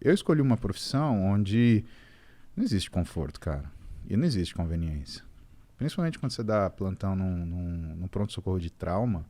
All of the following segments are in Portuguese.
Eu escolhi uma profissão onde não existe conforto, cara. E não existe conveniência. Principalmente quando você dá plantão num pronto-socorro de trauma,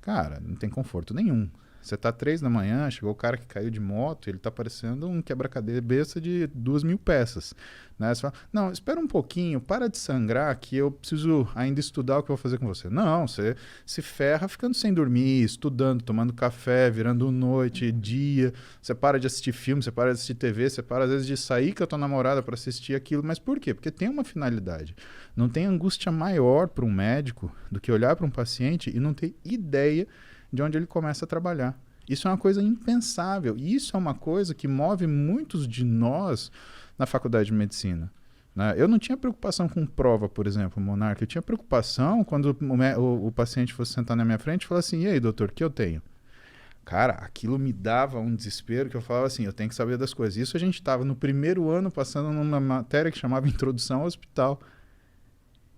cara, não tem conforto nenhum. Você tá 3 da manhã, chegou o cara que caiu de moto, ele tá parecendo um quebra-cabeça de 2.000 peças. Né? Você fala, não, espera um pouquinho, para de sangrar que eu preciso ainda estudar o que eu vou fazer com você. Não, você se ferra ficando sem dormir, estudando, tomando café, virando noite, dia. Você para de assistir filme, você para de assistir TV, você para às vezes de sair com a tua namorada para assistir aquilo. Mas por quê? Porque tem uma finalidade. Não tem angústia maior para um médico do que olhar para um paciente e não ter ideia de onde ele começa a trabalhar. Isso é uma coisa impensável. E isso é uma coisa que move muitos de nós na faculdade de medicina. Né? Eu não tinha preocupação com prova, por exemplo, Monarca. Eu tinha preocupação quando o paciente fosse sentar na minha frente e falar assim, e aí, doutor, o que eu tenho? Cara, aquilo me dava um desespero que eu falava assim, eu tenho que saber das coisas. Isso a gente estava no primeiro ano passando numa matéria que chamava Introdução ao Hospital.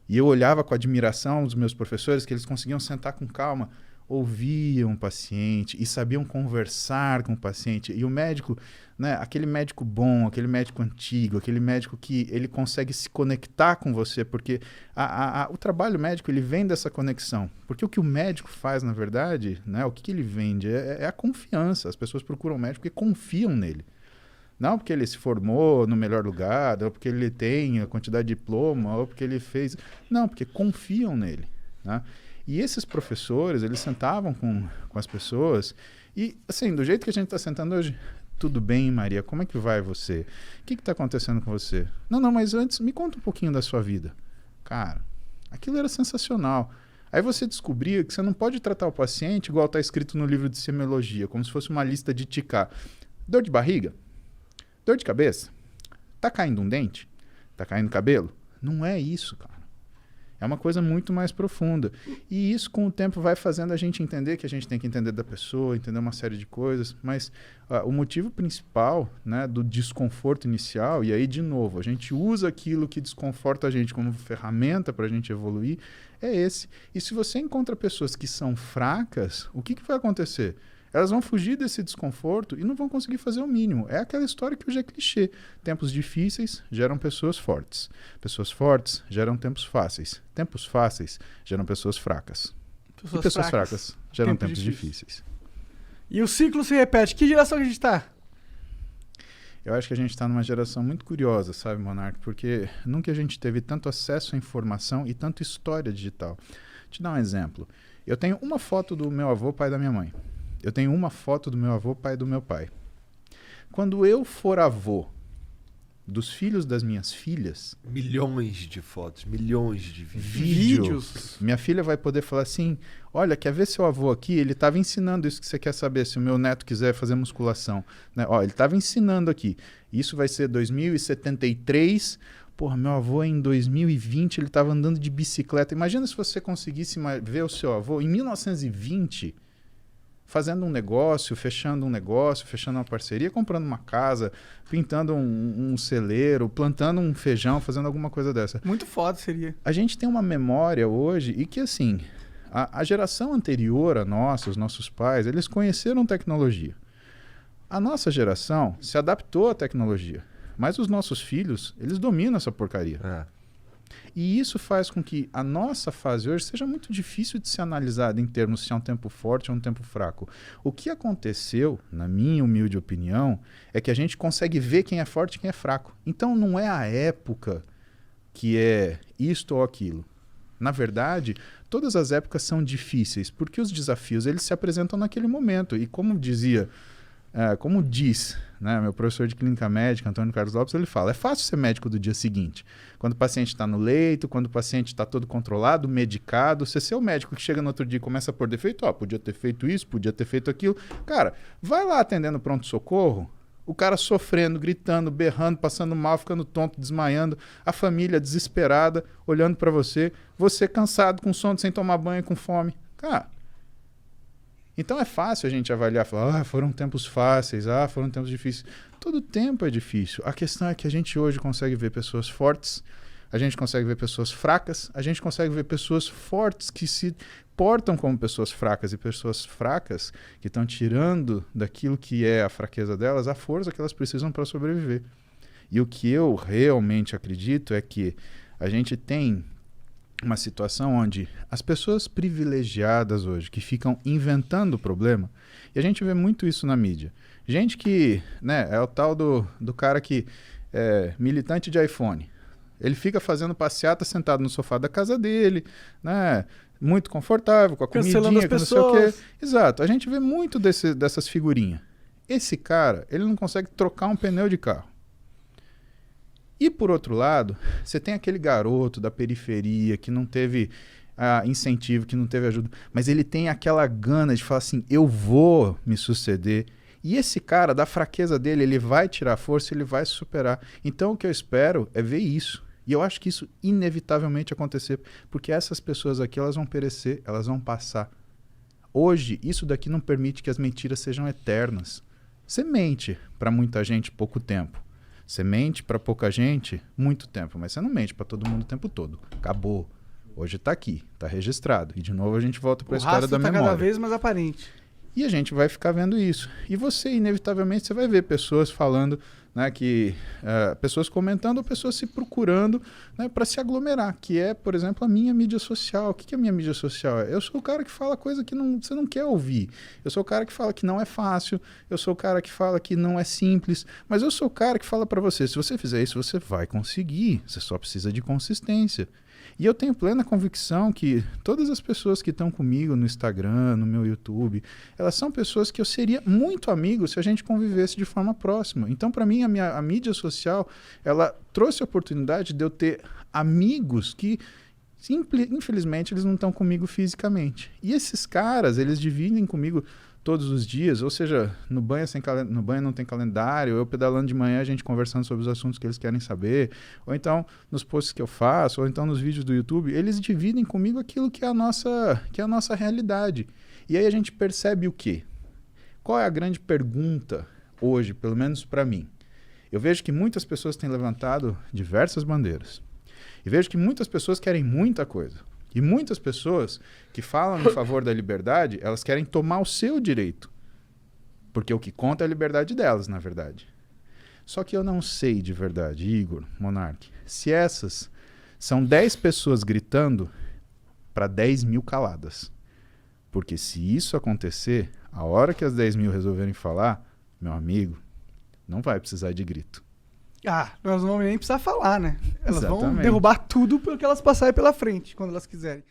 E eu olhava com admiração dos meus professores, que eles conseguiam sentar com calma, ouviam o paciente e sabiam conversar com o paciente. E o médico, né, aquele médico bom, aquele médico antigo, aquele médico que ele consegue se conectar com você, porque o trabalho médico ele vem dessa conexão. Porque o que o médico faz, na verdade, né, o que ele vende é a confiança. As pessoas procuram o médico porque confiam nele. Não porque ele se formou no melhor lugar, ou porque ele tem a quantidade de diploma, ou porque ele fez... Não, porque confiam nele, né? E esses professores, eles sentavam com as pessoas e, assim, do jeito que a gente está sentando hoje, tudo bem, Maria, como é que vai você? O que está acontecendo com você? Não, mas antes, me conta um pouquinho da sua vida. Cara, aquilo era sensacional. Aí você descobria que você não pode tratar o paciente igual está escrito no livro de semiologia, como se fosse uma lista de ticar. Dor de barriga? Dor de cabeça? Tá caindo um dente? Tá caindo cabelo? Não é isso, cara. É uma coisa muito mais profunda. E isso, com o tempo, vai fazendo a gente entender que a gente tem que entender da pessoa, entender uma série de coisas. Mas o motivo principal, né, do desconforto inicial, e aí, de novo, a gente usa aquilo que desconforta a gente como ferramenta para a gente evoluir, é esse. E se você encontra pessoas que são fracas, o que vai acontecer? Elas vão fugir desse desconforto e não vão conseguir fazer o mínimo. É aquela história que hoje é clichê. Tempos difíceis geram pessoas fortes. Pessoas fortes geram tempos fáceis. Tempos fáceis geram pessoas fracas. E pessoas fracas geram tempos difíceis. E o ciclo se repete. Que geração que a gente está? Eu acho que a gente está numa geração muito curiosa, sabe, Monarca? Porque nunca a gente teve tanto acesso à informação e tanta história digital. Vou te dar um exemplo. Eu tenho uma foto do meu avô, pai da minha mãe. Eu tenho uma foto do meu avô, pai do meu pai. Quando eu for avô dos filhos das minhas filhas... Milhões de fotos, milhões de vídeos. Minha filha vai poder falar assim, olha, quer ver seu avô aqui? Ele estava ensinando isso que você quer saber, se o meu neto quiser fazer musculação. Né? Ó, ele estava ensinando aqui. Isso vai ser 2073... Porra, meu avô em 2020, ele estava andando de bicicleta. Imagina se você conseguisse ver o seu avô em 1920... fazendo um negócio, fechando uma parceria, comprando uma casa, pintando um celeiro, plantando um feijão, fazendo alguma coisa dessa. Muito foda seria. A gente tem uma memória hoje e que, assim, a geração anterior a nossa, os nossos pais, eles conheceram tecnologia. A nossa geração se adaptou à tecnologia, mas os nossos filhos, eles dominam essa porcaria. E isso faz com que a nossa fase hoje seja muito difícil de ser analisada em termos se é um tempo forte ou um tempo fraco. O que aconteceu, na minha humilde opinião, é que a gente consegue ver quem é forte e quem é fraco. Então não é a época que é isto ou aquilo. Na verdade, todas as épocas são difíceis, porque os desafios eles se apresentam naquele momento. E como diz, né, meu professor de clínica médica, Antônio Carlos Lopes, ele fala, é fácil ser médico do dia seguinte. Quando o paciente está no leito, quando o paciente está todo controlado, medicado, você ser o médico que chega no outro dia e começa a pôr defeito, podia ter feito isso, podia ter feito aquilo. Cara, vai lá atendendo pronto-socorro, o cara sofrendo, gritando, berrando, passando mal, ficando tonto, desmaiando, a família desesperada, olhando para você cansado, com sono, sem tomar banho, com fome. Cara, então é fácil a gente avaliar, falar, foram tempos fáceis, foram tempos difíceis. Todo tempo é difícil. A questão é que a gente hoje consegue ver pessoas fortes, a gente consegue ver pessoas fracas, a gente consegue ver pessoas fortes que se portam como pessoas fracas e pessoas fracas que estão tirando daquilo que é a fraqueza delas a força que elas precisam para sobreviver. E o que eu realmente acredito é que a gente tem uma situação onde as pessoas privilegiadas hoje, que ficam inventando o problema, e a gente vê muito isso na mídia. Gente que, né, é o tal do cara que é militante de iPhone. Ele fica fazendo passeata sentado no sofá da casa dele, né, muito confortável, com a Cancelando comidinha, as com não sei o pessoas. quê. Exato, a gente vê muito dessas figurinhas. Esse cara, ele não consegue trocar um pneu de carro. E por outro lado, você tem aquele garoto da periferia que não teve incentivo, que não teve ajuda, mas ele tem aquela gana de falar assim, eu vou me suceder. E esse cara, da fraqueza dele, ele vai tirar força, ele vai se superar. Então o que eu espero é ver isso. E eu acho que isso inevitavelmente acontecer, porque essas pessoas aqui, elas vão perecer, elas vão passar. Hoje, isso daqui não permite que as mentiras sejam eternas. Você mente para muita gente pouco tempo. Você mente para pouca gente muito tempo, mas você não mente para todo mundo o tempo todo. Acabou. Hoje está aqui, está registrado. E de novo a gente volta para a história da O rastro tá memória. cada vez mais aparente. E a gente vai ficar vendo isso. E você, inevitavelmente, você vai ver pessoas falando, né, pessoas comentando ou pessoas se procurando, né, para se aglomerar, que é, por exemplo, a minha mídia social. O que é a minha mídia social? Eu sou o cara que fala coisa que você não quer ouvir. Eu sou o cara que fala que não é fácil. Eu sou o cara que fala que não é simples. Mas eu sou o cara que fala para você, se você fizer isso, você vai conseguir. Você só precisa de consistência. E eu tenho plena convicção que todas as pessoas que estão comigo no Instagram, no meu YouTube, elas são pessoas que eu seria muito amigo se a gente convivesse de forma próxima. Então, para mim, a mídia social, ela trouxe a oportunidade de eu ter amigos que, infelizmente, eles não estão comigo fisicamente. E esses caras, eles dividem comigo todos os dias, ou seja, no banho não tem calendário, eu pedalando de manhã, a gente conversando sobre os assuntos que eles querem saber, ou então nos posts que eu faço, ou então nos vídeos do YouTube, eles dividem comigo aquilo que é a nossa realidade. E aí a gente percebe o quê? Qual é a grande pergunta hoje, pelo menos para mim? Eu vejo que muitas pessoas têm levantado diversas bandeiras. E vejo que muitas pessoas querem muita coisa. E muitas pessoas que falam em favor da liberdade, elas querem tomar o seu direito. Porque o que conta é a liberdade delas, na verdade. Só que eu não sei de verdade, Igor, Monark, se essas são 10 pessoas gritando para 10 mil caladas. Porque se isso acontecer, a hora que as 10 mil resolverem falar, meu amigo, não vai precisar de grito. Ah, nós não vamos nem precisar falar, né? Elas vão Exatamente. derrubar tudo pelo que elas passarem pela frente, quando elas quiserem.